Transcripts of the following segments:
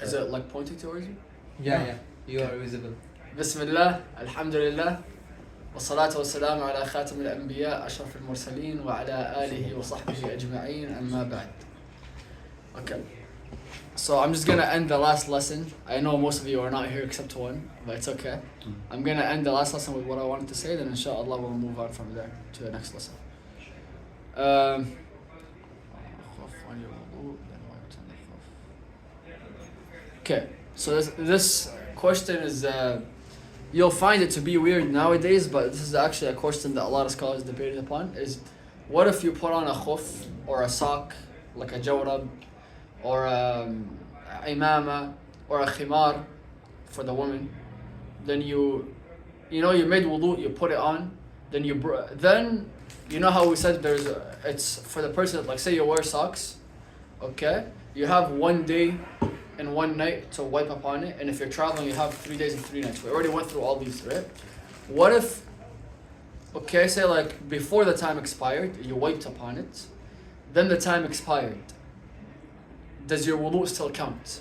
Is it like pointing towards you? Yeah, you are visible. بسم الله الحمد لله والصلاة والسلام على خاتم الأنبياء أشرف المرسلين وعلى آله وصحبه أجمعين أما بعد. Okay. So I'm just gonna end the last lesson. I know most of you are not here except one, but it's okay. I'm gonna end the last lesson with what I wanted to say, then inshallah we'll move on from there to the next lesson. Okay, so this question is, you'll find it to be weird nowadays, but this is actually a question that a lot of scholars debated upon, is what if you put on a khuf or a sock, like a jawrab, or a imama, or a khimar for the woman, then you made wudu, you put it on, then you know how we said it's for the person, like say you wear socks, okay, you have 1 day and 1 night to wipe upon it, and if you're traveling you have 3 days and 3 nights. We already went through all these, right? What if, okay, say like before the time expired, you wiped upon it, then the time expired, does your wudu still count?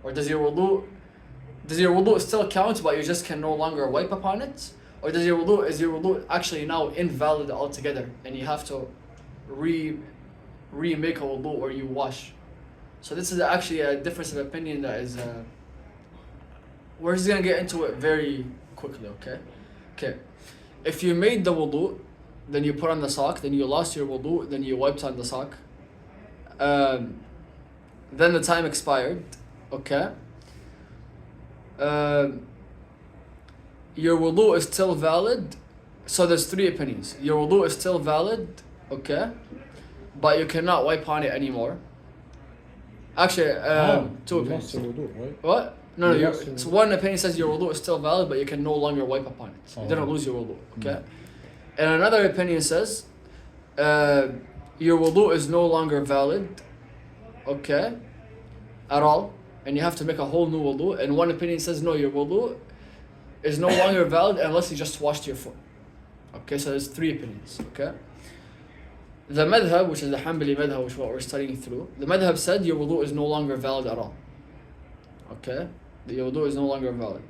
Or does your wudu still count but you just can no longer wipe upon it? Or is your wudu actually now invalid altogether and you have to remake a wudu or you wash? So this is actually a difference of opinion that is, we're just gonna get into it very quickly, okay? Okay, if you made the wudu, then you put on the sock, then you lost your wudu, then you wiped on the sock, then the time expired, okay? Your wudu is still valid. So there's 3 opinions. Your wudu is still valid, okay? But you cannot wipe on it anymore. Actually, 2 opinions. Wudu, right? What? No. So one opinion says your wudu is still valid, but you can no longer wipe upon it. You didn't lose your wudu, okay? And another opinion says, your wudu is no longer valid, okay, at all, and you have to make a whole new wudu. And one opinion says, no, your wudu is no longer valid unless you just washed your foot. Okay, so there's 3 opinions, okay? The madhab, which is the Hanbali madhab, which is what we're studying through, the madhab said your wudu is no longer valid at all. Okay? Your wudu is no longer valid.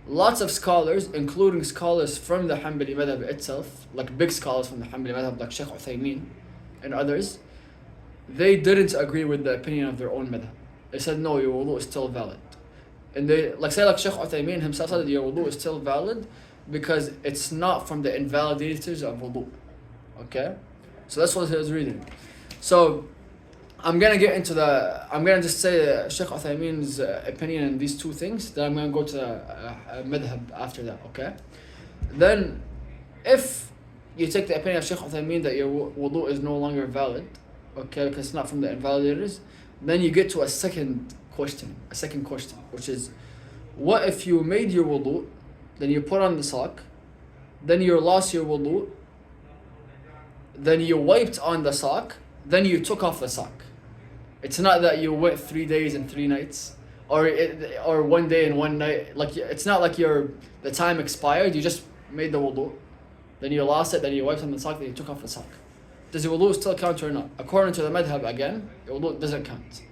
Lots of scholars, including scholars from the Hanbali madhab itself, like big scholars from the Hanbali madhab, like Shaykh Uthaymeen and others, they didn't agree with the opinion of their own madhab. They said, no, your wudu is still valid. And they, like Shaykh Uthaymeen himself said that your wudu is still valid because it's not from the invalidators of wudu. Okay? So that's what he was reading. So I'm gonna just say Shaykh Uthaymeen's opinion on these 2 things, then I'm gonna go to madhab after that, okay? Then, if you take the opinion of Shaykh Uthaymeen that your wudu is no longer valid, okay, because it's not from the invalidators, then you get to a second question, which is, what if you made your wudu, then you put on the sock, then you lost your wudu, then you wiped on the sock, then you took off the sock. It's not that you went 3 days and 3 nights, or 1 day and 1 night. Like, it's not like the time expired. You just made the wudu, then you lost it, then you wiped on the sock, then you took off the sock. Does your wudu still count or not? According to the madhab, again, your wudu doesn't count.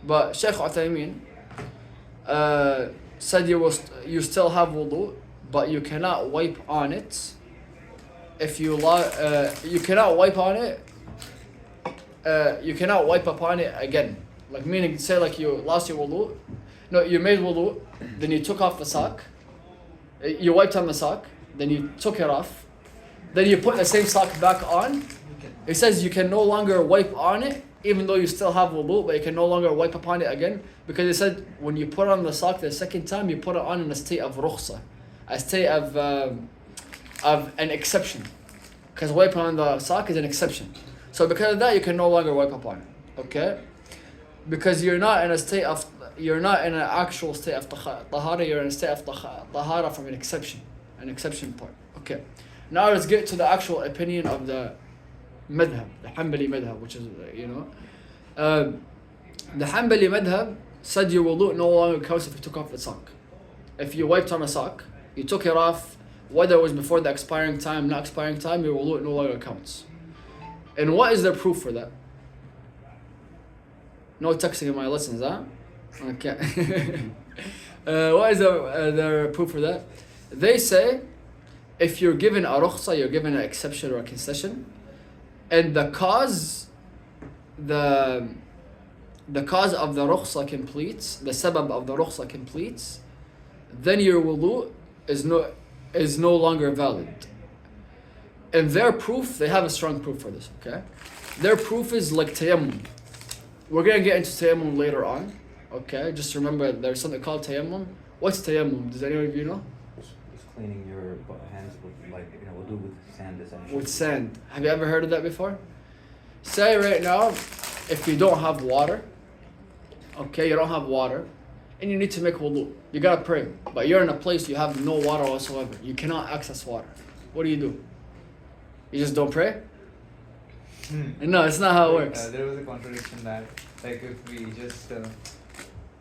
But Shaykh Uthaymeen said you still have wudu, but you cannot wipe on it. If you cannot wipe on it, you cannot wipe upon it again. Like, meaning, say like you lost your wudu, no, you made wudu, then you took off the sock, you wiped on the sock, then you took it off, then you put the same sock back on. It says you can no longer wipe on it, even though you still have wudu, but you can no longer wipe upon it again, because it said when you put on the sock the second time, you put it on in a state of rukhsa, a state of an exception, because wiping on the sock is an exception. So because of that, you can no longer wipe upon it, okay? Because you're not in an actual state of tahara, you're in a state of tahara from an exception part, okay? Now let's get to the actual opinion of the madhab, the Hanbali madhab, which is, the Hanbali madhab said your wudu no longer counts if you took off the sock. If you wiped on a sock, you took it off, whether it was before the expiring time, not expiring time, your wudu no longer counts. And what is the proof for that? No texting in my lessons, huh? Okay. What is their proof for that? They say if you're given a rukhsa, you're given an exception or a concession, and the cause of the rukhsa completes, the sabab of the rukhsa completes, then your wudu is no longer valid. And their proof, they have a strong proof for this, okay? Their proof is like tayammum. We're gonna get into tayammum later on, okay? Just remember there's something called tayammum. What's tayammum? Does anyone of you know? It's cleaning your hands with, like, wudu with sand essentially. With sand. Have you ever heard of that before? Say right now, if you don't have water, okay, you don't have water, and you need to make wudu. You gotta pray, but you're in a place you have no water whatsoever. You cannot access water. What do? You just don't pray? No, it's not how it works. There was a contradiction that, like, if we just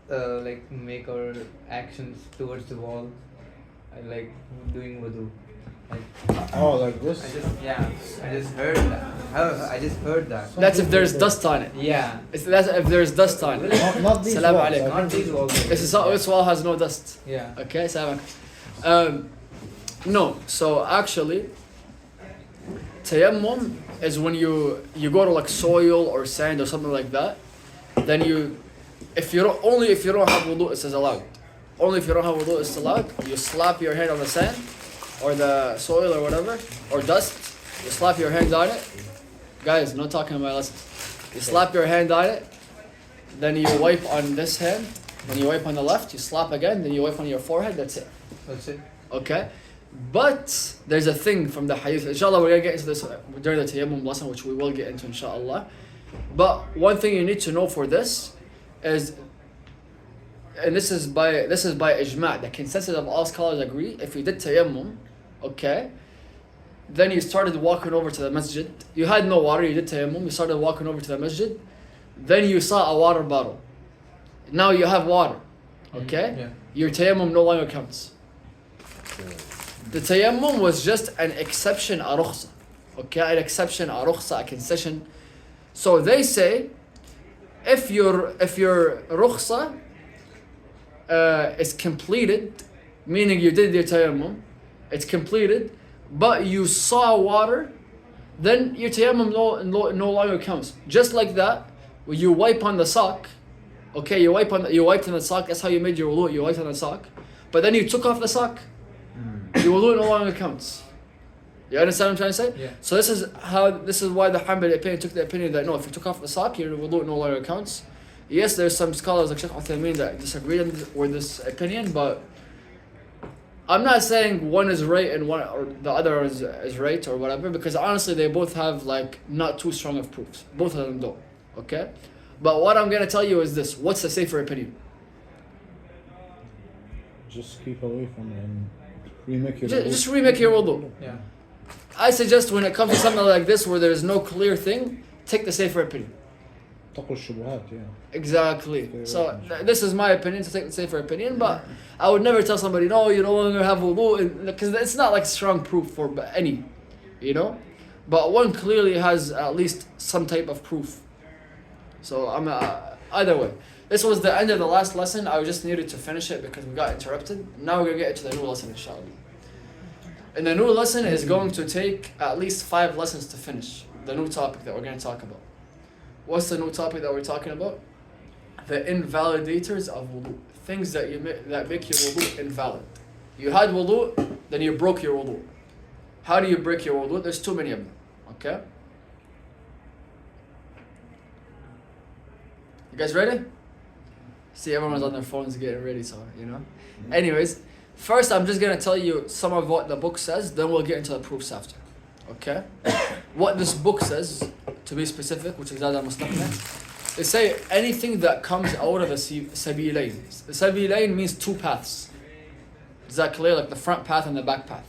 like make our actions towards the wall, like doing wudu. Like this? I just heard that. I just heard that. That's if there's dust on it. Yeah. That's if there's dust on it. Not these Salam walls. alaikum. Not these walls. This wall has no dust. Yeah. Okay, salam alaikum. No, so actually, tayammum is when you go to like soil or sand or something like that. Then if you don't have wudu, it says allowed. Only if you don't have wudu, it's allowed. You slap your hand on the sand or the soil or whatever, or dust. You slap your hand on it. Guys, no talking about lessons. You slap your hand on it. Then you wipe on this hand. When you wipe on the left, you slap again. Then you wipe on your forehead. That's it. That's it. Okay? But there's a thing from the hadith. Inshallah, we're going to get into this during the tayammum lesson, which we will get into, inshallah. But one thing you need to know for this is, and this is by ijma', the consensus of all scholars agree, if you did tayammum, okay, then you started walking over to the masjid. You had no water, you did tayammum, you started walking over to the masjid, then you saw a water bottle. Now you have water, okay? Yeah. Your tayammum no longer counts. The tayammum was just an exception, a rukhsa. Okay, an exception, a rukhsa, a concession. So they say, if your rukhsa is completed, meaning you did your tayammum, it's completed, but you saw water, then your tayammum no longer counts. Just like that, when you wipe on the sock, okay, you wiped on the sock, that's how you made your wudu, you wiped on the sock, but then you took off the sock, your wudu no longer counts. You understand what I'm trying to say? Yeah. So this is why the Hanbali opinion took the opinion that no, if you took off the sock, your wudu no longer counts. Yes, there's some scholars like Sheikh Uthaymeen that disagree with this opinion, but I'm not saying one is right and one or the other is right or whatever, because honestly they both have like not too strong of proofs. Both of them don't. Okay? But what I'm gonna tell you is this: what's the safer opinion? Just keep away from it and remake your Just remake your wudu. Yeah. I suggest when it comes to something like this where there's no clear thing, take the safer opinion. تقوا الشبهات, yeah. Exactly. So this is my opinion, to take the safer opinion, but I would never tell somebody, no, you no longer have wudu, because it's not like strong proof for any, you know? But one clearly has at least some type of proof. So I'm either way. This was the end of the last lesson. I just needed to finish it because we got interrupted. Now we're going to get into the new lesson, inshallah. And the new lesson is going to take at least 5 lessons to finish the new topic that we're going to talk about. What's the new topic that we're talking about? The invalidators of wudu. Things that make your wudu invalid. You had wudu, then you broke your wudu. How do you break your wudu? There's too many of them. Okay? You guys ready? See, everyone's on their phones getting ready, so, you know. Anyways, first I'm just going to tell you some of what the book says, then we'll get into the proofs after. Okay? What this book says, to be specific, which is Zad al-Mustaqna, they say anything that comes out of the sabilain. The sabilain means 2 paths. Is that clear? Like the front path and the back path.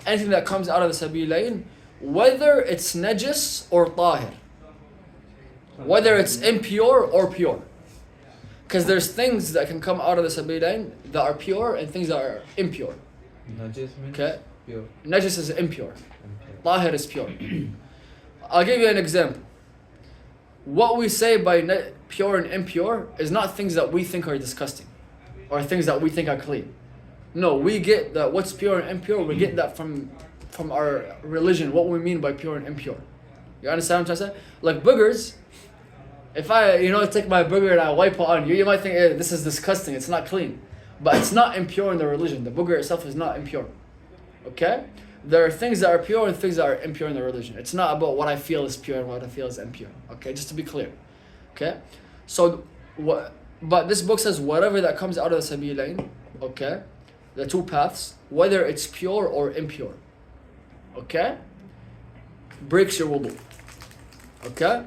Anything that comes out of the sabilain, whether it's najis or tahir. Whether it's impure or pure. Because there's things that can come out of the sabilain that are pure and things that are impure. Najis means Okay? pure. Najis is impure. Tahir is pure. I'll give you an example. what we say by pure and impure is not things that we think are disgusting or things that we think are clean. No, we get that what's pure and impure, we get that from our religion, what we mean by pure and impure. You understand what I'm trying to say? Like boogers, if I, take my booger and I wipe it on you, you might think, hey, this is disgusting, it's not clean. But it's not impure in the religion. The booger itself is not impure. Okay? There are things that are pure and things that are impure in the religion. It's not about what I feel is pure and what I feel is impure. Okay? Just to be clear. Okay? So, but this book says whatever that comes out of the sabilain, okay? The two paths, whether it's pure or impure. Okay? Breaks your wudu. Okay?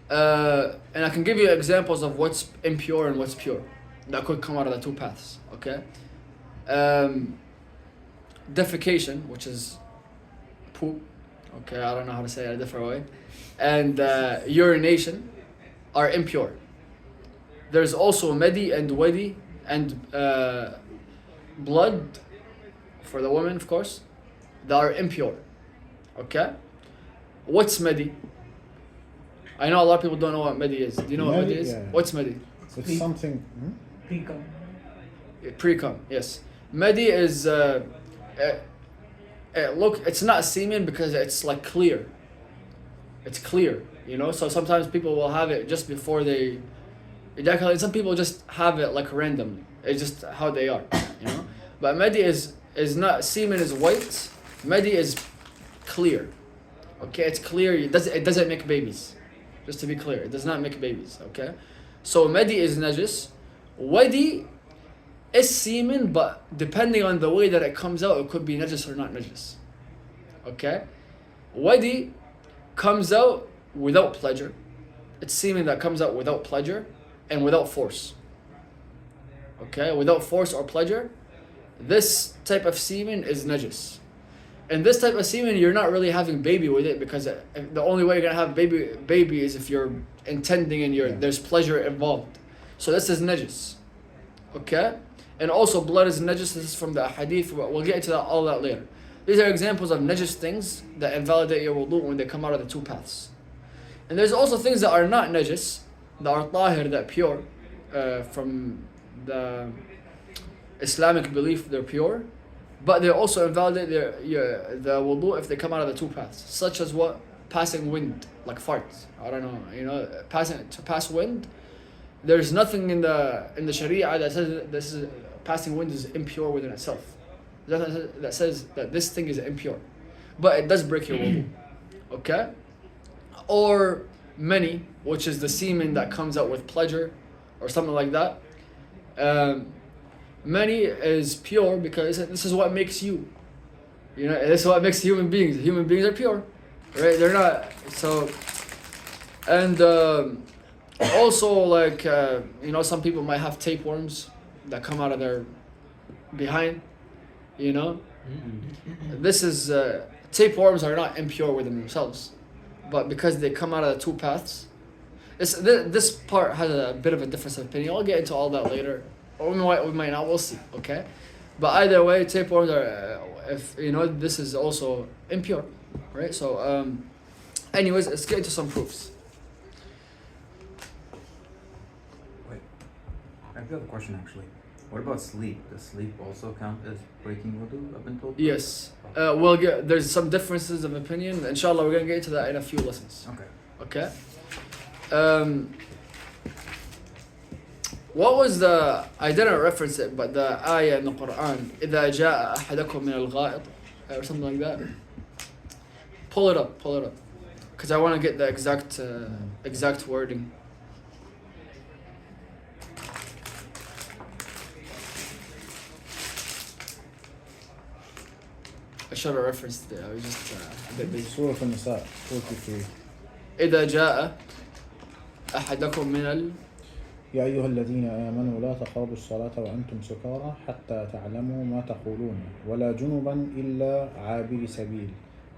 And I can give you examples of what's impure and what's pure. That could come out of the two paths. Okay? Defecation, which is poop. Okay, I don't know how to say it a different way. And urination are impure. There's also medi and wadi and blood for the women, of course, that are impure. Okay? What's medi? I know a lot of people don't know what medi is. Do you know what medi is? Yeah. What's medi? It's something. Pre-cum. Pre-cum, yes. Medi is it's not semen because it's like clear. It's clear, So sometimes people will have it just before they ejaculate. Some people just have it like randomly. It's just how they are, But medi is not, semen is white. Medi is clear. Okay, it's clear. It doesn't make babies. Just to be clear, it does not make babies. Okay, so medi is najis. Wadi is semen, but depending on the way that it comes out, it could be najis or not najis. Okay? Wadi comes out without pleasure. It's semen that comes out without pleasure and without force. Okay? Without force or pleasure, this type of semen is najis. And this type of semen, you're not really having baby with it because the only way you're going to have baby is if you're intending and there's pleasure involved. So this is najis. Okay? And also blood is najis. This is from the hadith. We'll get into all that later. These are examples of najis things that invalidate your wudu when they come out of the two paths. And there's also things that are not najis, that are tahir, that pure, from the Islamic belief they're pure, but they also invalidate the wudu if they come out of the two paths, such as what? Passing wind, like farts. I don't know, to pass wind. There's nothing in the Sharia that says passing wind is impure within itself. That says that this thing is impure, but it does break your wudu. Okay? Or many, which is the semen that comes out with pleasure, or something like that. Many is pure because this is what makes you. This is what makes human beings. Human beings are pure, right? They're not so. And also, like some people might have tapeworms that come out of their behind. This is tapeworms are not impure within themselves, but because they come out of the two paths. This part has a bit of a difference of opinion. I'll get into all that later. Or we might not, we'll see, okay? But either way, tapeworms are, this is also impure, right? So, anyways, let's get into some proofs. Wait, I have a question actually. What about sleep? Does sleep also count as breaking wudu, I've been told? Yes. There's some differences of opinion. Inshallah, we're going to get into that in a few lessons. Okay? What was I didn't reference it, but the ayah in the Quran, إِذَا جَاءَ أَحَدَكُم مِّنَ الْغَائِطِ, or something like that. Pull it up. Because I want to get the exact wording. I should have referenced it. I was just a bit busy. Surah An-Nisa 43. إِذَا جَاءَ أَحَدَكُم مِّنَ يا أيها الذين آمنوا لا تقربوا الصلاة وأنتم سكارى حتى تعلموا ما تقولون ولا جنبا إلا عابر سبيل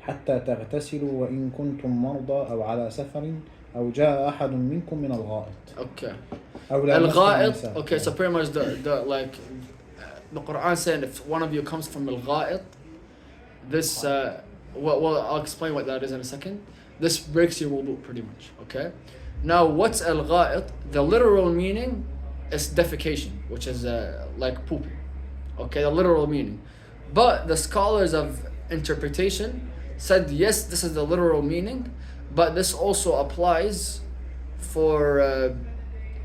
حتى تغتسلوا وإن كنتم مرضى أو على سفر أو جاء أحد منكم من الغائط. Okay. أو لا الغائط. Okay, so pretty much the Quran saying if one of you comes from el-gharably, this I'll explain what that is in a second. This breaks your wudu pretty much, okay? Now, what's el-gha'it? The literal meaning is defecation, which is like pooping, okay? The literal meaning. But the scholars of interpretation said, yes, this is the literal meaning, but this also applies for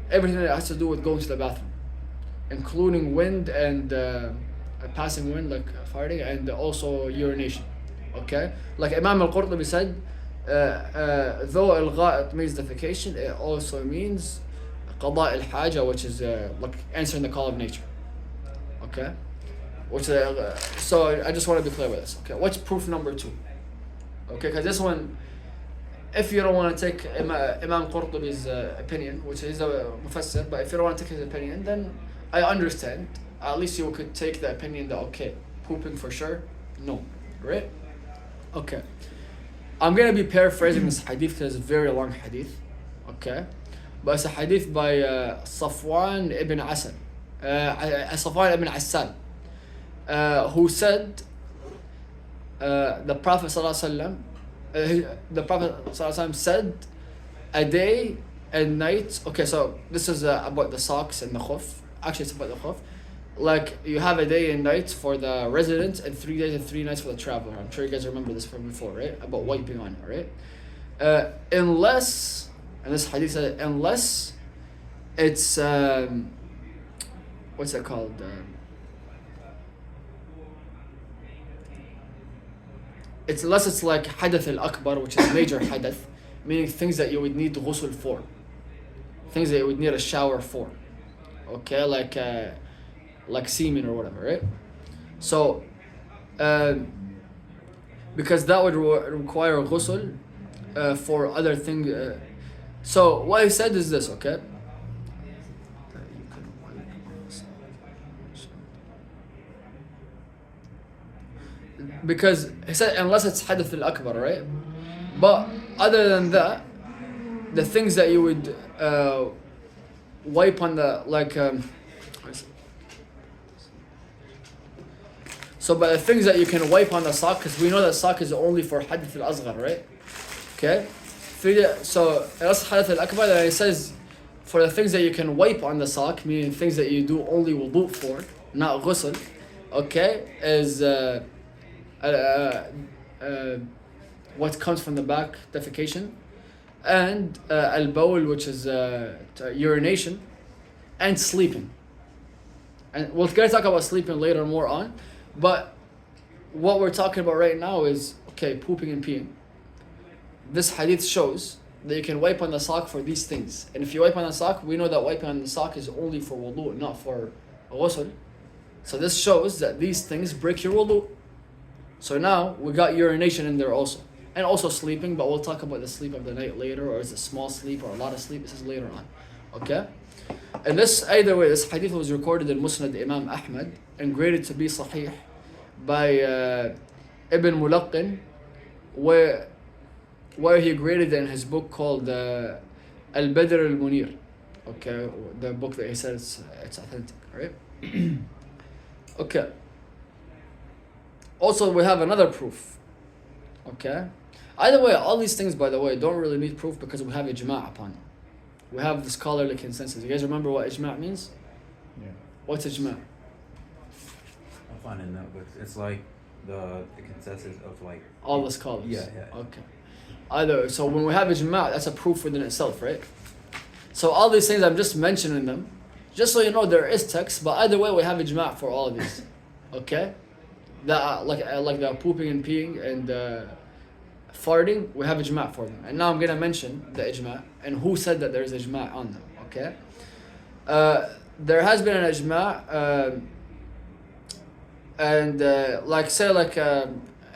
everything that has to do with going to the bathroom, including wind and passing wind, like farting, and also urination, okay? Like Imam al-Qurtubi said, though al-gha'it means defecation, it also means qada al-haja, which is like answering the call of nature, okay? Which so I just want to be clear with this, okay? What's proof number 2? Okay, because this one, if you don't want to take Imam Qurtubi's opinion, which is a mufassir, but if you don't want to take his opinion, then I understand. At least you could take the opinion that, okay, pooping for sure, no, right? Okay. I'm going to be paraphrasing this hadith because it's a very long hadith, okay? But it's a hadith by Safwan ibn Asad, Safwan ibn Asad, who said, the Prophet ﷺ, said, a day and night. Okay, so this is about the socks and the khuf. Actually, it's about the khuf. Like, you have a day and night for the resident and 3 days and 3 nights for the traveler. I'm sure you guys remember this from before, right? About wiping on it, right? Unless, and this hadith said, unless it's what's it called? It's unless it's like hadath al-akbar, which is major hadath, meaning things that you would need ghusl for, things that you would need a shower for, okay, like semen or whatever, right? So, because that would require ghusl for other things. So what he said is this, okay? Because he said unless it's hadath al-akbar, right? But other than that, the things that you would wipe on the, like, so but the things that you can wipe on the sock, because we know that sock is only for hadath al-asghar, right? Okay? So unless hadath al-akbar, then it says for the things that you can wipe on the sock, meaning things that you do only wudu for, not ghusl, okay, is what comes from the back, defecation, and al-bawl, which is urination, and sleeping. And we're going to talk about sleeping later more on, but what we're talking about right now is, okay, pooping and peeing. This hadith shows that you can wipe on the sock for these things. And if you wipe on the sock, we know that wiping on the sock is only for wudu, not for ghusl. So this shows that these things break your wudu. So now we got urination in there also, and also sleeping, but we'll talk about the sleep of the night later, or is it small sleep or a lot of sleep? This is later on, okay? And this, either way, this hadith was recorded in Musnad Imam Ahmad and graded to be sahih by Ibn Mulaqqin, where he graded in his book called Al-Badr al-Munir, okay? The book that he says it's authentic, right? Okay. Also, we have another proof, okay? Either way, all these things, by the way, don't really need proof because we have ijma' upon it. We have the scholarly consensus. You guys remember what ijma' means? Yeah. What's ijma'? I'll find in notebooks. It's like the consensus of like All the scholars. Yeah. Okay. Either, so when we have ijma', that's a proof within itself, right? So all these things, I'm just mentioning them, just so you know there is text, but either way, we have ijma' for all of these, okay? That like the pooping and peeing and farting, we have ijma' for them. And now I'm gonna mention the ijma' and who said that there is ijma' on them. Okay, there has been an ijma', and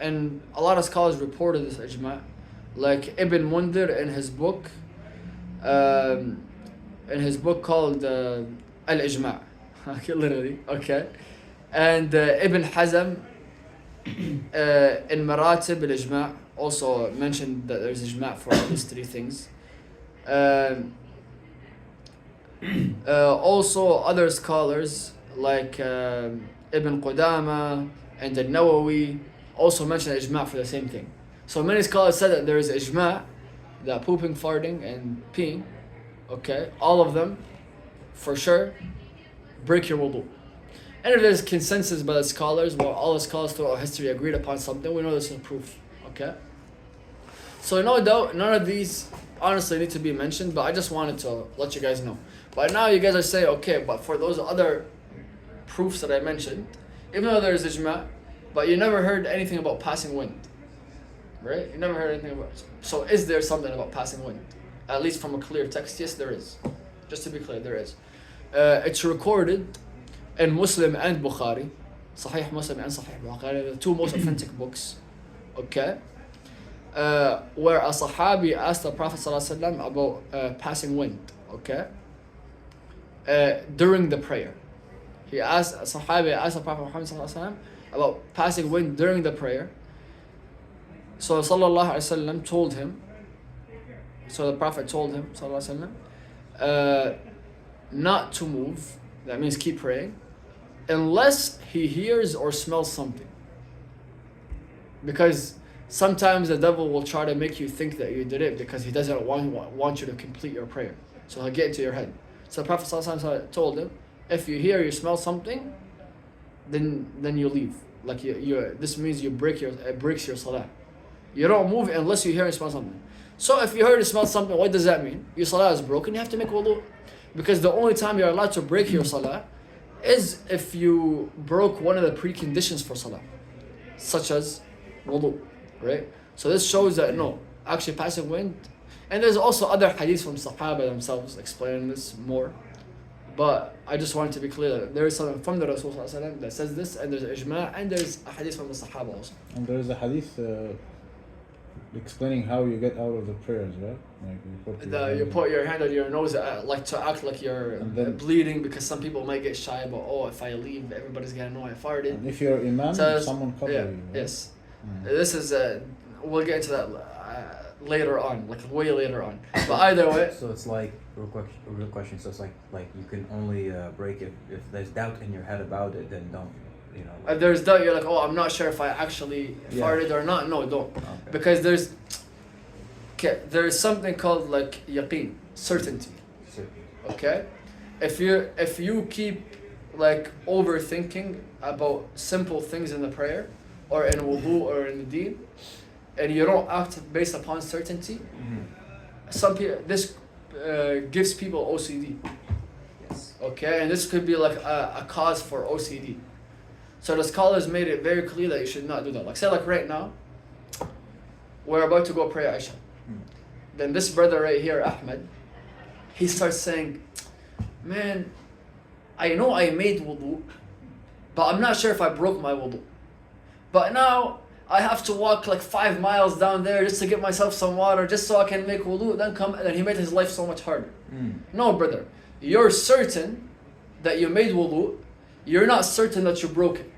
and a lot of scholars reported this ijma', like Ibn Mundir in his book called Al-Ijma'. Okay, literally. Okay, and Ibn Hazm in Maratib al-Ijma' also mentioned that there's ijma' for all these three things. Also other scholars like Ibn Qudama and Al-Nawawi also mentioned ijma' for the same thing. So many scholars said that there is ijma' that pooping, farting, and peeing, okay, all of them, for sure, break your wudu. And if there's consensus by the scholars, well, all the scholars throughout history agreed upon something, we know this is proof, okay? So no doubt, none of these honestly need to be mentioned, but I just wanted to let you guys know. But now you guys are saying, okay, but for those other proofs that I mentioned, even though there's ijma, but you never heard anything about passing wind, right? You never heard anything about it. So is there something about passing wind? At least from a clear text, yes, there is. Just to be clear, there is. It's recorded in Muslim and Bukhari, Sahih Muslim and Sahih Bukhari, the two most authentic books, okay? Where a Sahabi asked the Prophet ﷺ about passing wind, okay? During the prayer. A Sahabi asked the Prophet Muhammad ﷺ about passing wind during the prayer. So Sallallahu Alaihi Wasallam told him, so the Prophet told him, Sallallahu Alaihi Wasallam, not to move, that means keep praying, unless he hears or smells something. Because sometimes the devil will try to make you think that you did it because he doesn't want you to complete your prayer. So he'll get into your head. So the Prophet ﷺ told him, if you hear, you smell something, then you leave. Like this means it breaks your salah. You don't move unless you hear and smell something. So if you heard and smell something, what does that mean? Your salah is broken, you have to make wudu. Because the only time you're allowed to break your salah is if you broke one of the preconditions for salah, such as wudu, right? So this shows that no, actually passing wind, and there's also other hadiths from Sahaba themselves explaining this more. But I just wanted to be clear that there is something from the Rasul that says this, and there's ijma, and there's a hadith from the Sahaba also. And there is a hadith explaining how you get out of the prayers, right? Like you put your hand on your nose, like to act like you're bleeding, because some people might get shy about, oh, if I leave, everybody's gonna know I farted. And if you're imam, someone cover you. Right? Yes. This is we'll get into that later on, like way later on. But either way. So it's like real question. So it's like you can only break it if there's doubt in your head about it. Then don't. If there's doubt, you're like, oh, I'm not sure if I actually farted or not. No, don't. Okay. Because there's something called like yaqeen, certainty. Okay? If you keep like overthinking about simple things in the prayer or in wudu or in the deen, and you don't act based upon certainty, some people, this gives people OCD. Yes. Okay? And this could be like a cause for OCD. So the scholars made it very clear that you should not do that. Like say like right now, we're about to go pray Isha. Then this brother right here, Ahmed, he starts saying, man, I know I made wudu, but I'm not sure if I broke my wudu. But now I have to walk like 5 miles down there just to get myself some water, just so I can make wudu, then he made his life so much harder. No, brother, you're certain that you made wudu, you're not certain that you broke it.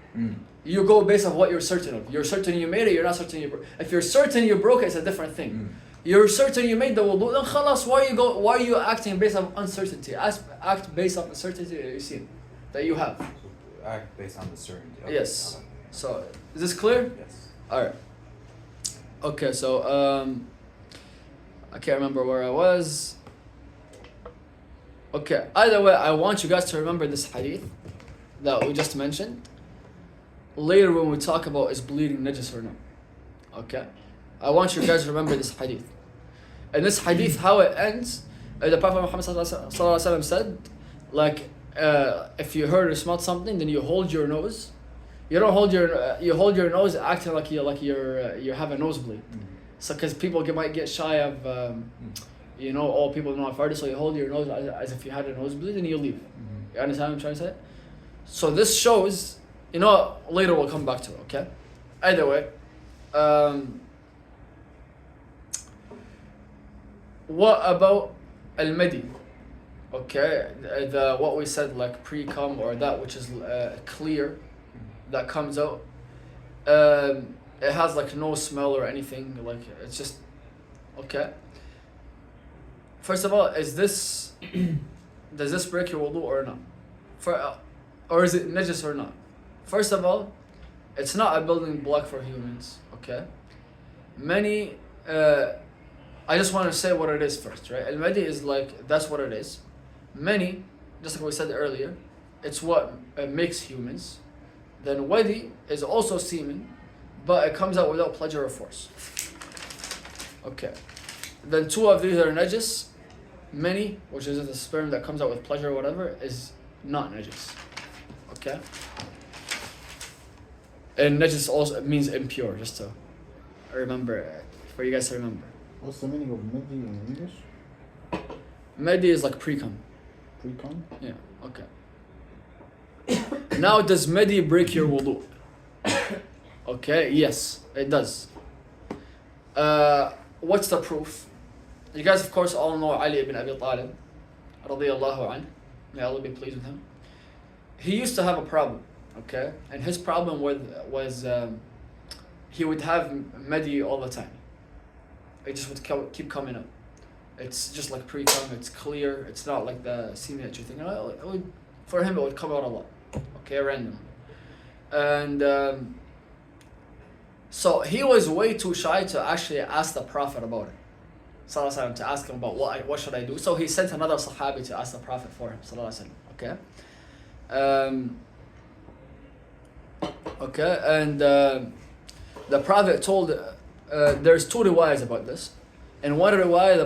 You go based on what you're certain of. You're certain you made it, you're not certain you broke it. If you're certain you broke it, it's a different thing. You're certain you made the wudu, then khalas, why are you acting based on uncertainty? Act based on the certainty that you see, that you have. So act based on the certainty. Okay. Yes. So, is this clear? Yes. Alright. Okay, so I can't remember where I was. Okay, either way, I want you guys to remember this hadith that we just mentioned. Later when we talk about is bleeding najis or not. Okay? I want you guys to remember this hadith. And this hadith, how it ends, the Prophet Muhammad ﷺ said, like, if you heard or smelled something, then you hold your nose. You don't hold you hold your nose acting like you have a nosebleed. So because people might get shy of, oh, people know I farted, so you hold your nose as if you had a nosebleed and you leave. You understand what I'm trying to say? So this shows, later we'll come back to it, okay? Either way, what about al-madi? Okay, what we said, like pre-cum or that which is clear, that comes out. It has like no smell or anything, like it's just, okay. First of all, does this break your wudu or not? Or is it najis or not? First of all, it's not a building block for humans, okay? Many I just want to say what it is first, right? Al-madi is like, that's what it is. Many, just like we said earlier, it's what makes humans. Then wadi is also semen, but it comes out without pleasure or force. Okay. Then two of these are najis. Many, which is the sperm that comes out with pleasure or whatever, is not najis. Okay? And najis also means impure, just to remember, for you guys to remember. What's the meaning of madi in English? Madi is like pre-cum. Pre-cum? Yeah, okay. Now, does madi break your wudu? Okay, yes, it does. What's the proof? You guys, of course, all know Ali ibn Abi Talib, radiyallahu anhu. May Allah be pleased with him. He used to have a problem, okay? And his problem was he would have madi all the time. It just would keep coming up. It's just like pre-cum, it's clear, it's not like the semen that you're thinking. For him, it would come out a lot, okay, randomly. And so he was way too shy to actually ask the Prophet about it. Sallallahu Alaihi Wasallam, to ask him about what should I do. So he sent another Sahabi to ask the Prophet for him. Sallallahu Alaihi Wasallam, okay? Okay, and the Prophet told, there's two riwayas about this. In one riwayah,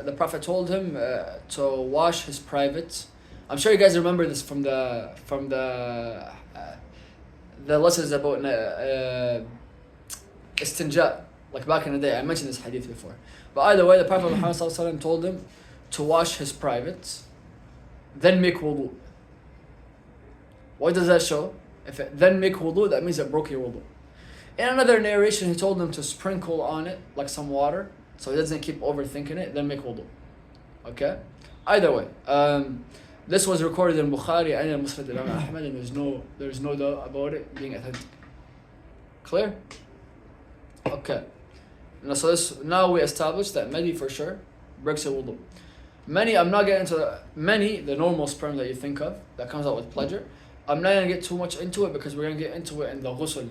the Prophet told him to wash his private. I'm sure you guys remember this from the lessons about istinja, like back in the day. I mentioned this hadith before. But either way, the Prophet Muhammad ﷺ told him to wash his private, then make wudu. What does that show? If it then make wudu, that means it broke your wudu. In another narration, he told him to sprinkle on it like some water, so he doesn't keep overthinking it, then make wudu. Okay? Either way, this was recorded in Bukhari and in Musnad Imam Ahmad, and there's no doubt about it being authentic. Clear? Okay. Now we established that many for sure breaks your wudu. Many, I'm not getting into the normal sperm that you think of that comes out with pleasure. I'm not going to get too much into it because we're going to get into it in the ghusl.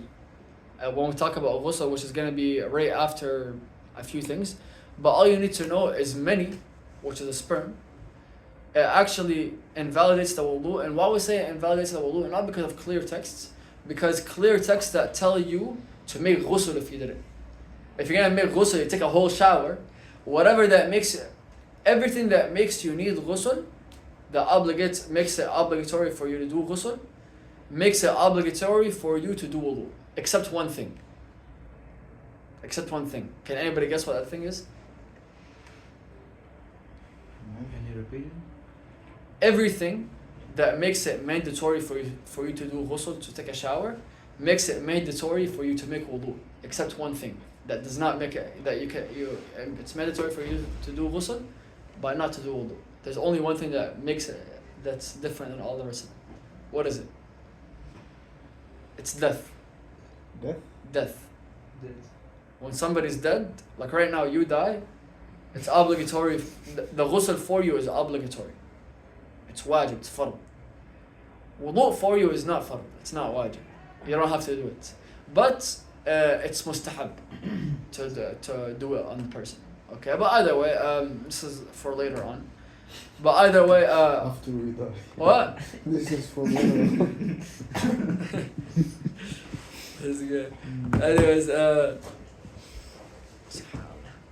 When we talk about ghusl, which is going to be right after a few things. But all you need to know is many, which is a sperm, it actually invalidates the wudu. And why we say it invalidates the wudu? Not because of clear texts, because clear texts that tell you to make ghusl if you did it. If you're going to make ghusl, you take a whole shower, whatever that makes it, everything that makes you need ghusl, makes it obligatory for you to do ghusl, makes it obligatory for you to do wudu, except one thing. Except one thing. Can anybody guess what that thing is? Can you repeat it? Everything that makes it mandatory for you to do ghusl, to take a shower, makes it mandatory for you to make wudu, except one thing. That does not make it, it's mandatory for you to do ghusl, but not to do wudu. There's only one thing that makes it, that's different than all the rest of them. What is it? It's death. Death? Death. When somebody's dead, like right now you die, it's obligatory, the ghusl for you is obligatory. It's wajib, it's farb. Wudu for you is not farb, it's not wajib. You don't have to do it. But it's mustahab to do it on the person. Okay, but either way, this is for later on. But either way, after we die. What? This is for later. This is good. Anyways,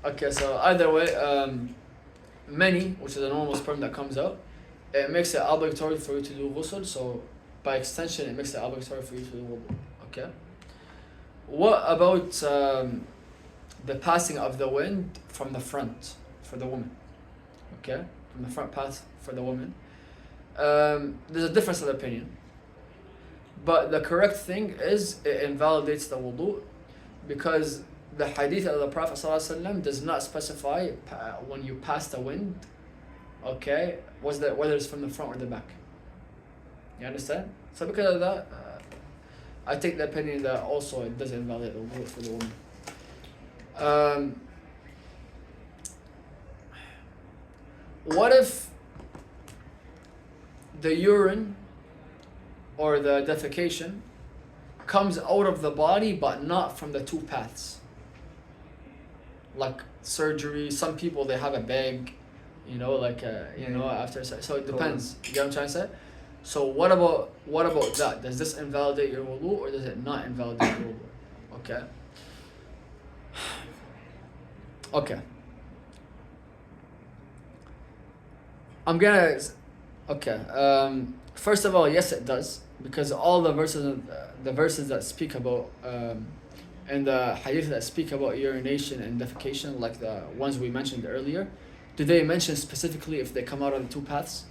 okay, so either way, many, which is a normal sperm that comes out, it makes it obligatory for you to do ghusl, so by extension, it makes it obligatory for you to do wudu. Okay? What about the passing of the wind from the front for the woman? Okay? From the front path for the woman. There's a difference of opinion. But the correct thing is it invalidates the wudu because the hadith of the Prophet ﷺ does not specify when you pass the wind, okay, whether it's from the front or the back. You understand? So because of that, I take the opinion that also it does invalidate the wudu for the woman. What if the urine or the defecation comes out of the body but not from the two paths? Like surgery. Some people they have a bag, you know, like after so it depends. You get what I'm trying to say? So what about that? Does this invalidate your wudu or does it not invalidate your wudu? Okay. Okay. First of all, yes, it does, because all the verses that speak about and the hadith that speak about urination and defecation, like the ones we mentioned earlier, do they mention specifically if they come out of the two paths?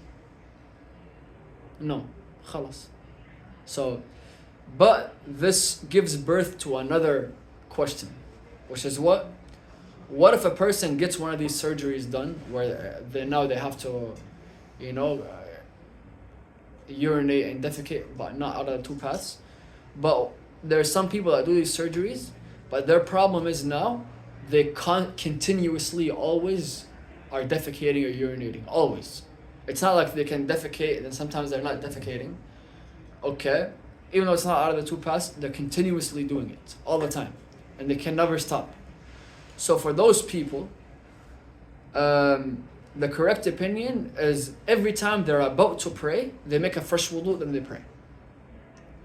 No. Khalas. So, but this gives birth to another question, which is what? What if a person gets one of these surgeries done where they have to, urinate and defecate, but not out of the two paths? But there are some people that do these surgeries, but their problem is now they continuously always are defecating or urinating, always. It's not like they can defecate and then sometimes they're not defecating. Okay? Even though it's not out of the two paths, they're continuously doing it all the time. And they can never stop. So for those people, the correct opinion is every time they're about to pray, they make a fresh wudu, then they pray.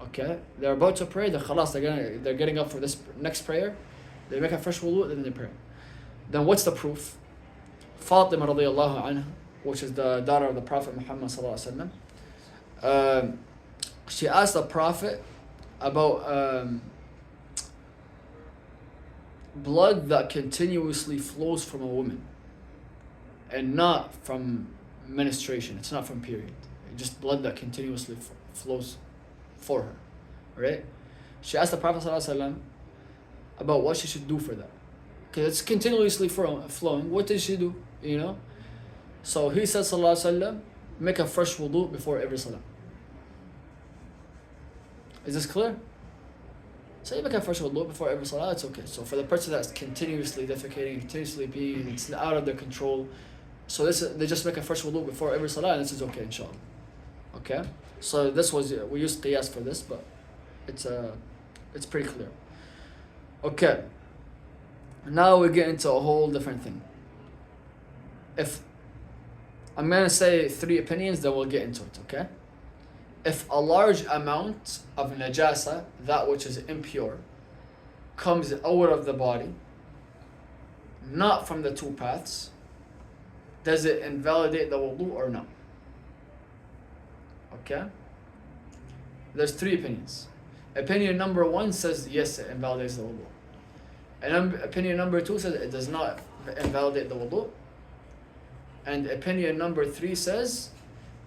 Okay? They're about to pray, they're getting up for this next prayer, they make a fresh wudu, then they pray. Then what's the proof? Fatima radiallahu anha, which is the daughter of the Prophet Muhammad sallallahu alaihi wasallam, she asked the Prophet about blood that continuously flows from a woman and not from menstruation. It's not from period. It's just blood that continuously flows for her, right? She asked the Prophet ﷺ about what she should do for that, because it's continuously flowing. What did she do? So he said ﷺ, make a fresh wudu before every salah. Is this clear? So you make a fresh wudu before every salah, it's okay. So for the person that's continuously defecating, continuously peeing, it's out of their control, so they just make a fresh wudu before every salah and this is okay, inshallah. Okay? So we used qiyas for this, but it's pretty clear. Okay. Now we get into a whole different thing. If I'm going to say 3 opinions, then we'll get into it, okay? If a large amount of najasa, that which is impure, comes out of the body, not from the two paths, does it invalidate the wudu or not? Okay? There's 3 opinions. Opinion number 1 says yes, it invalidates the wudu. And opinion number 2 says it does not invalidate the wudu. And opinion number 3 says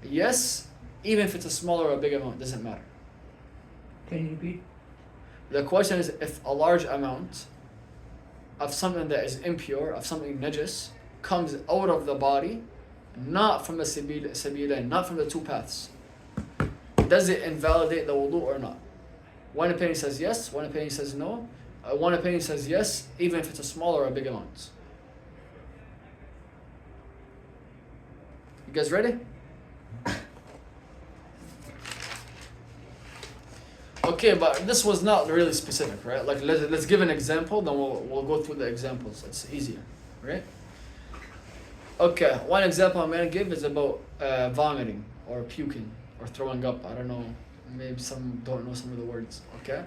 yes, even if it's a smaller or a big amount, it doesn't matter. Can you repeat? The question is, if a large amount of something that is impure, of something najis, comes out of the body, not from the sabila, not from the two paths, does it invalidate the wudu or not? One opinion says yes, one opinion says no. One opinion says yes, even if it's a smaller or a big amount. You guys ready? Okay, but this was not really specific, right? Like let's give an example, then we'll go through the examples. It's easier, right? Okay, one example I'm gonna give is about vomiting or puking or throwing up. I don't know, maybe some don't know some of the words. Okay,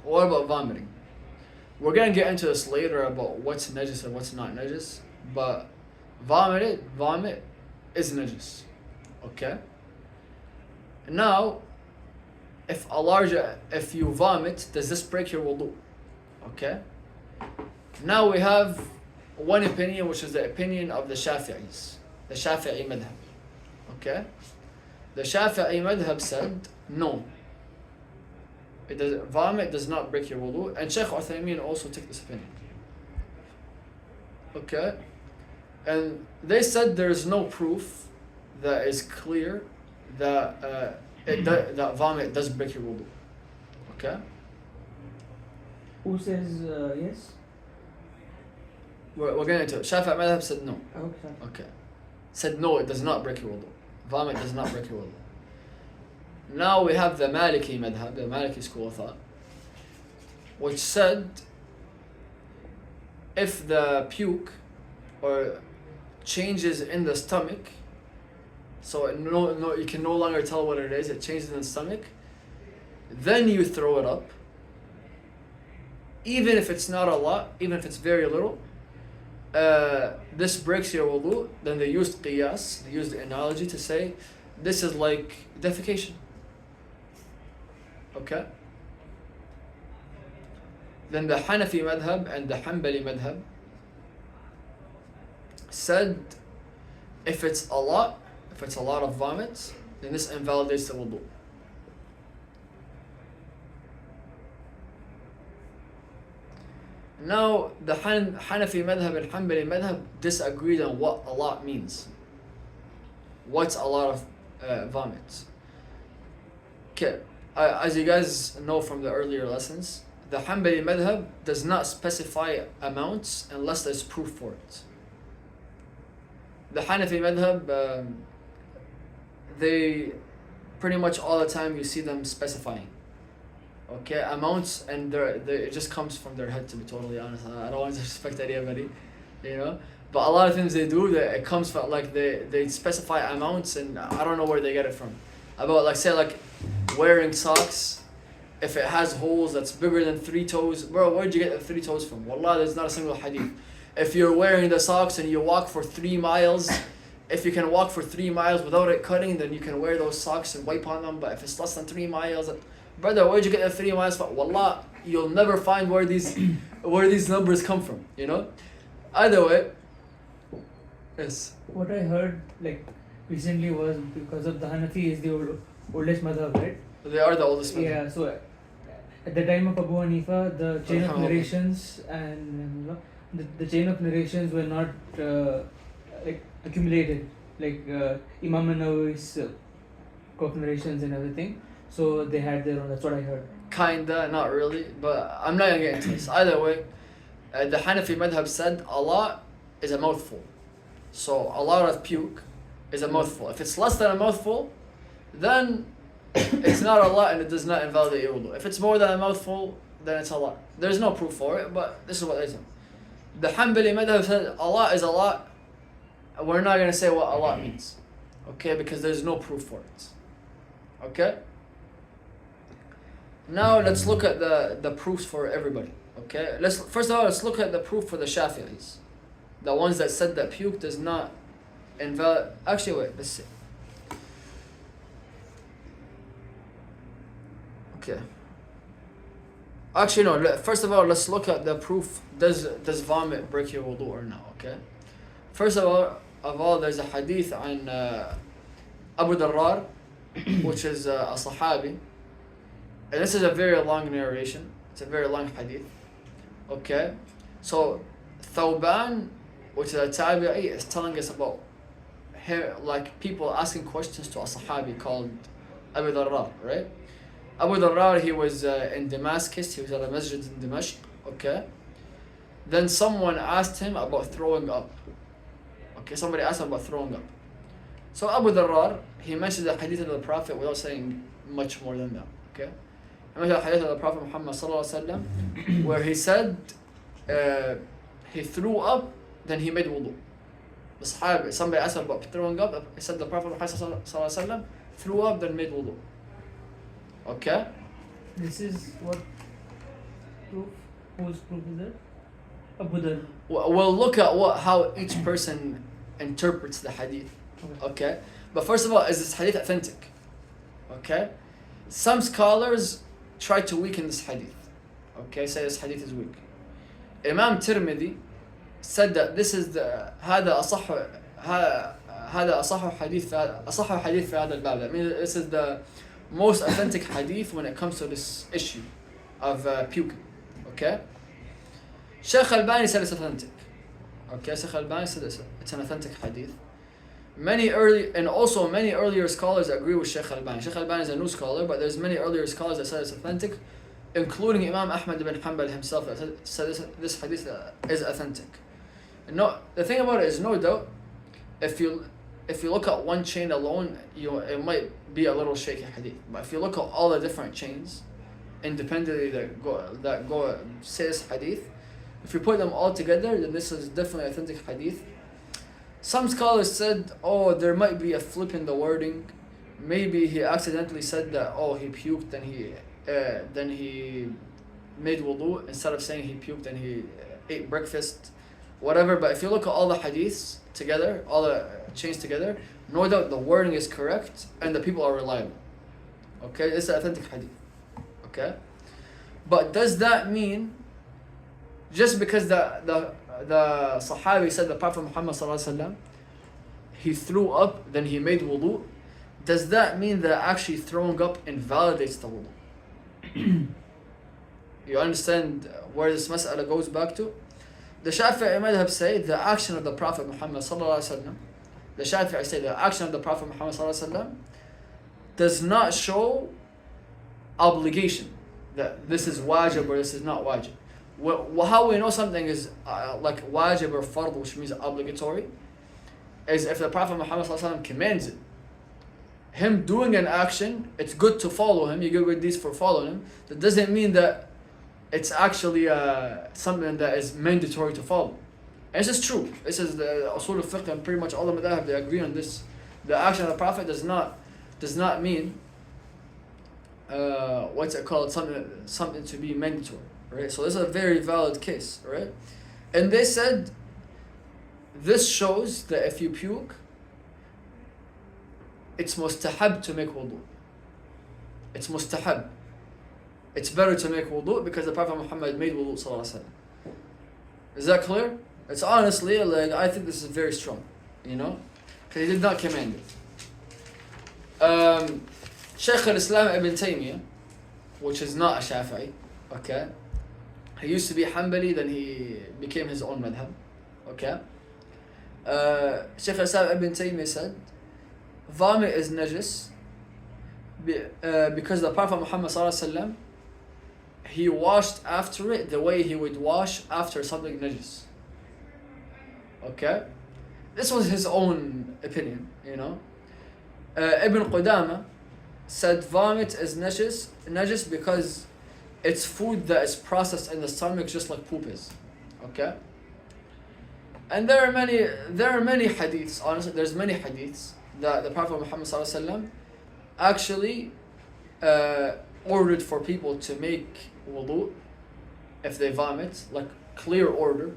what about vomiting? We're gonna get into this later about what's najis and what's not najis, but vomit is najis. Okay. Now, if you vomit, does this break your wudu? Okay. Now we have one opinion, which is the opinion of the Shafi'is, the Shafi'i madhab. Okay. The Shafi'i madhab said no. Vomit does not break your wudu, and Shaykh Uthaymeen also took this opinion. Okay. And they said there is no proof that is clear that that vomit does break your wudu. Okay? Who says yes? We're getting into it. Shafi'i madhab said no. Okay. Okay. Said no, it does not break your wudu. Vomit does not break your wudu. Now we have the Maliki madhab, the Maliki school of thought, which said if the puke or changes in the stomach, so you can no longer tell what it is, it changes in the stomach, then you throw it up, even if it's not a lot, even if it's very little, this breaks your wudu. Then they used qiyas, they used the analogy to say this is like defecation. Okay? Then the Hanafi madhab and the Hanbali madhab said if it's a lot of vomit, then this invalidates the wudu. Now the Hanafi madhab and Hanbali madhab disagreed on what a lot means. What's a lot of vomit? Okay, as you guys know from the earlier lessons, the Hanbali madhab does not specify amounts unless there's proof for it. The Hanafi madhab, they pretty much all the time you see them specifying. Okay, amounts, and it just comes from their head, to be totally honest. I don't want to disrespect anybody, you know. But a lot of things they do, it comes from like they specify amounts, and I don't know where they get it from. About like say like wearing socks, if it has holes that's bigger than 3 toes, bro, where'd you get the 3 toes from? Wallah, there's not a single hadith. If you're wearing the socks and you walk for 3 miles, if you can walk for 3 miles without it cutting, then you can wear those socks and wipe on them. But if it's less than 3 miles, brother, where'd you get the 3 miles from? Wallah, you'll never find where these numbers come from, you know? Either way, yes. What I heard like recently was because of the Hanafi is the oldest madhab, right? They are the oldest madhab. Yeah, so at the time of Abu Hanifa, the chain of narrations and the chain of narrations were not like accumulated, like Imam an-Nawawi's narrations and everything. So they had their own. That's what I heard. Kinda, not really, but I'm not gonna get into this. Either way, the Hanafi madhab said a lot is a mouthful. So a lot of puke is a mouthful. If it's less than a mouthful, then it's not a lot and it does not invalidate your wudu. If it's more than a mouthful, then it's a lot. There's no proof for it, but this is what they say. The Hanbali madhab said a lot is a lot. We're not gonna say what a lot means, okay? Because there's no proof for it. Okay. Now let's look at the proofs for everybody. Okay. First of all let's look at the proof for the Shafi'is, the ones that said that puke does not invalidate. Actually, wait. Let's see. Okay. Actually, no. First of all, let's look at the proof. Does vomit break your wudu or not? Okay. First of all, there's a hadith on Abu Darrar, which is a Sahabi. And this is a very long narration. It's a very long hadith. Okay. So, Thawban, which is a tabi'i, is telling us about like people asking questions to a Sahabi called Abu Darrar, right? Abu Darrar, he was in Damascus. He was at a masjid in Dimashq. Okay. Then someone asked him about throwing up. Okay, somebody asked him about throwing up. So Abu Darrar, he mentioned the hadith of the Prophet without saying much more than that. Okay. He mentioned the hadith of the Prophet Muhammad sallallahu alaihi wasallam, where he said he threw up, then he made wudu. The Sahaba, somebody asked him about throwing up. He said the Prophet Muhammad sallallahu alaihi wasallam threw up, then made wudu. Okay. This is what proof? Whose proof is it? Abu Dhar. We'll look at how each person interprets the hadith. Okay. But first of all, is this hadith authentic? Okay. Some scholars try to weaken this hadith. Okay, say this hadith is weak. Imam Tirmidhi said that this is هذا أصح حديث في هذا الباب. That means this is the most authentic hadith when it comes to this issue of puking. Okay. Shaykh Al-Bani said it's authentic. Okay, Shaykh Al-Bani said it's an authentic hadith. Many earlier scholars agree with Shaykh Al-Bani. Shaykh Al-Bani is a new scholar, but there's many earlier scholars that said it's authentic, including Imam Ahmad ibn Hanbal himself that said this hadith is authentic. No, the thing about it is, no doubt, if you look at one chain alone, it might be a little shaky hadith. But if you look at all the different chains independently that go say this hadith, If you put them all together, then this is definitely authentic hadith. Some scholars said, oh, there might be a flip in the wording. Maybe he accidentally said that, oh, he puked and then he made wudu, instead of saying he puked and he ate breakfast, whatever. But if you look at all the hadiths together, all the chains together, no doubt the wording is correct and the people are reliable. Okay, this is authentic hadith. Okay, but does that mean just because the Sahabi said the Prophet Muhammad sallallahu alaihi wasallam he threw up, then he made wudu, does that mean that actually throwing up invalidates the wudu? You understand where this mas'ala goes back to? The Shafi'i madhab say the action of the Prophet Muhammad sallallahu alaihi wasallam, the Shafi'i say the action of the Prophet Muhammad sallallahu alaihi wasallam does not show obligation, that this is wajib or this is not wajib. How we know something is like wajib or fard, which means obligatory, is if the Prophet Muhammad sallallahu alaihi wasallam commands it. Him doing an action, it's good to follow him, you get good deeds for following him. That doesn't mean that it's actually something that is mandatory to follow. And this is true. This is the usul al-fiqh, and pretty much all the madhab, they agree on this. The action of the Prophet does not mean something to be mandatory, right? So this is a very valid case, right? And they said this shows that if you puke, it's mustahab to make wudu. It's mustahab. It's better to make wudu because the Prophet Muhammad made wudu sallallahu alaihi wasallam. Is that clear? It's honestly, like, I think this is very strong, you know, because he did not command it. Shaykh al-Islam Ibn Taymiyyah, which is not a Shafi'i, okay, he used to be Hanbali, then he became his own madhab, okay. Shaykh al-Islam Ibn Taymiyyah said, vomit is najis because the Prophet Muhammad sallallahu alaihi wasallam, he washed after it the way he would wash after something najis. Okay, this was his own opinion, you know. Ibn Qudama said vomit is najis because it's food that is processed in the stomach just like poop is. Okay. And there are many hadiths. Honestly, there's many hadiths that the Prophet Muhammad sallallahu alaihi wasallam actually ordered for people to make wudu if they vomit, like clear order,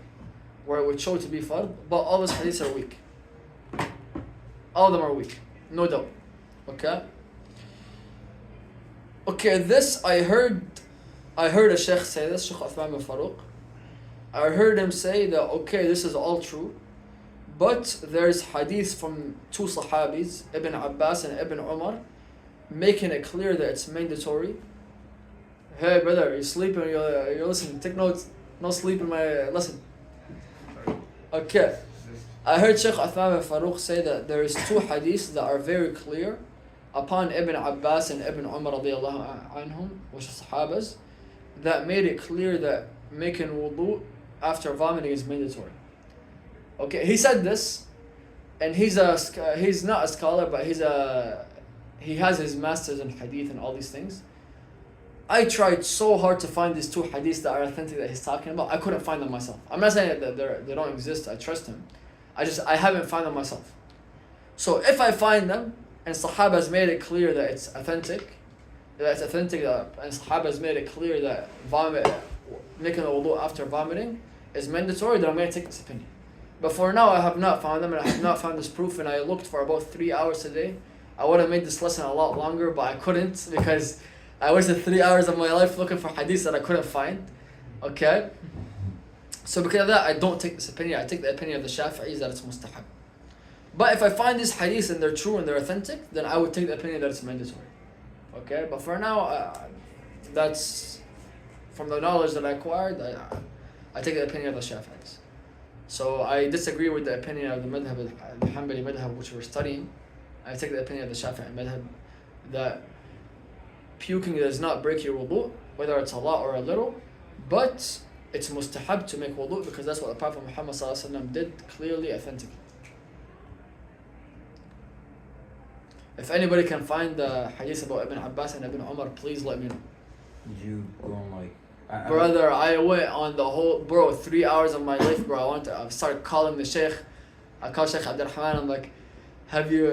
where it would show to be fard, but all those hadiths are weak. All of them are weak, no doubt. Okay, this I heard a sheikh say this, Sheikh Uthman bin Farouk. I heard him say that, okay, this is all true, but there's hadith from two Sahabis, Ibn Abbas and Ibn Umar, making it clear that it's mandatory. Hey brother, you're sleeping, you're listening, take notes, no sleep in my lesson. Okay, I heard Sheikh Uthman bin Farouk say that there is two hadiths that are very clear upon Ibn Abbas and Ibn Umar radiallahu anhum, which are Sahabas, that made it clear that making wudu after vomiting is mandatory. Okay, he said this, and he's not a scholar, but he has his masters in hadith and all these things. I tried so hard to find these two hadiths that are authentic that he's talking about. I couldn't find them myself. I'm not saying that they don't exist. I trust him. I haven't found them myself. So if I find them and Sahaba has made it clear that it's authentic, and Sahaba has made it clear that making a wudu after vomiting is mandatory, then I'm going to take this opinion. But for now, I have not found them, and I have not found this proof, and I looked for about 3 hours today. I would have made this lesson a lot longer, but I couldn't because I wasted 3 hours of my life looking for hadiths that I couldn't find. Okay? So because of that, I don't take this opinion. I take the opinion of the Shafi'is that it's mustahab. But if I find these hadiths and they're true and they're authentic, then I would take the opinion that it's mandatory. Okay? But for now, that's from the knowledge that I acquired, I take the opinion of the Shafi'is. So I disagree with the opinion of the madhab, the Hanbali madhab, which we're studying. I take the opinion of the Shafi'i madhab that puking does not break your wudu, whether it's a lot or a little, but it's mustahab to make wudu because that's what the Prophet Muhammad sallallahu alaihi wasallam did clearly, authentically. If anybody can find the hadith about Ibn Abbas and Ibn Umar, please let me know. Did you go on, like, Brother, I went on the whole, bro, 3 hours of my life, bro. I started calling the sheikh. I called Sheikh Abdurrahman. I'm like, have you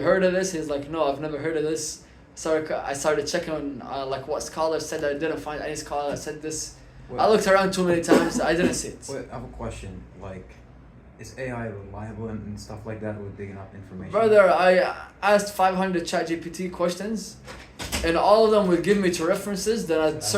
heard of this? He's like, no, I've never heard of this. I started checking on like what scholars said. I didn't find any scholar that said this. Wait, I looked around too many times. I didn't see it. wait, I have a question. Like, is AI reliable and stuff like that with digging up information? Brother, I asked 500 ChatGPT questions, and all of them would give me to references. Then I'd search